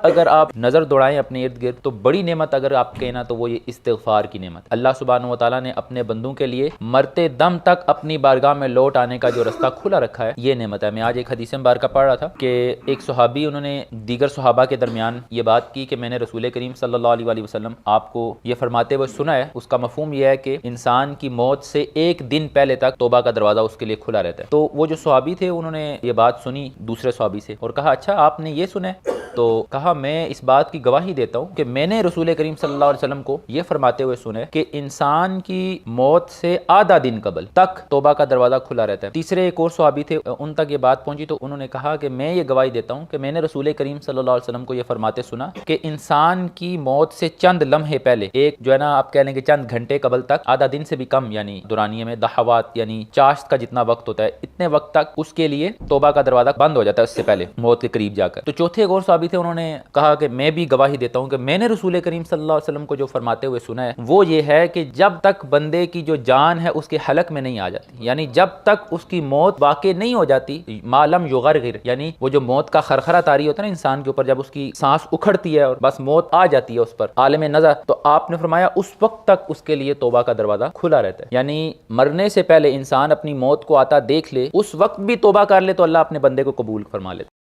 اگر آپ نظر دوڑائیں اپنے ارد گرد تو بڑی نعمت اگر آپ کہنا تو وہ یہ استغفار کی نعمت۔ اللہ سبحانہ و تعالیٰ نے اپنے بندوں کے لیے مرتے دم تک اپنی بارگاہ میں لوٹ آنے کا جو رستہ کھلا رکھا ہے، یہ نعمت ہے۔ میں آج ایک حدیث مبارکہ پڑھ رہا تھا کہ ایک صحابی، انہوں نے دیگر صحابہ کے درمیان یہ بات کی کہ میں نے رسول کریم صلی اللہ علیہ وآلہ وسلم آپ کو یہ فرماتے ہوئے سنا ہے، اس کا مفہوم یہ ہے کہ انسان کی موت سے ایک دن پہلے تک توبہ کا دروازہ اس کے لیے کھلا رہتا ہے۔ تو وہ جو صحابی تھے انہوں نے یہ بات سنی دوسرے صحابی سے اور کہا اچھا آپ نے یہ سنا ہے؟ تو کہا میں اس بات کی گواہی دیتا ہوں کہ میں نے رسول کریم صلی اللہ علیہ وسلم کو یہ فرماتے ہوئے سنا ہے کہ انسان کی موت سے آدھا دن قبل تک توبہ کا دروازہ کھلا رہتا ہے۔ تیسرے ایک اور صحابی تھے، ان تک یہ بات پہنچی تو انہوں نے کہا کہ میں یہ گواہی دیتا ہوں کہ میں نے رسول کریم صلی اللہ علیہ وسلم کو یہ فرماتے سنا کہ انسان کی موت سے چند لمحے پہلے، ایک جو ہے نا آپ کہہ لیں کہ چند گھنٹے قبل تک، آدھا دن سے بھی کم، یعنی دورانیے میں دہوات یعنی چاشت کا جتنا وقت ہوتا ہے، اتنے وقت تک اس کے لیے توبہ کا دروازہ بند ہو جاتا ہے اس سے پہلے موت کے قریب جا کر۔ تو چوتھے ایک اور صحابی تھے، انہوں نے کہا کہ میں بھی گواہی دیتا ہوں کہ میں نے رسول کریم صلی اللہ علیہ وسلم کو جو فرماتے ہوئے سنا ہے وہ یہ ہے کہ جب تک بندے کی جو جان ہے اس کے حلق میں نہیں آ جاتی، یعنی جب تک اس کی موت واقع نہیں ہو جاتی، ما لم یغرغر، یعنی وہ جو موت کا خرخرہ طاری ہوتا ہے نا انسان کے اوپر، جب اس کی سانس اکھڑتی ہے اور بس موت آ جاتی ہے اس پر عالم نظر، تو آپ نے فرمایا اس وقت تک اس کے لیے توبہ کا دروازہ کھلا رہتا ہے۔ یعنی مرنے سے پہلے انسان اپنی موت کو آتا دیکھ لے، اس وقت بھی توبہ کر لے تو اللہ اپنے بندے کو قبول فرما لیتا ہے۔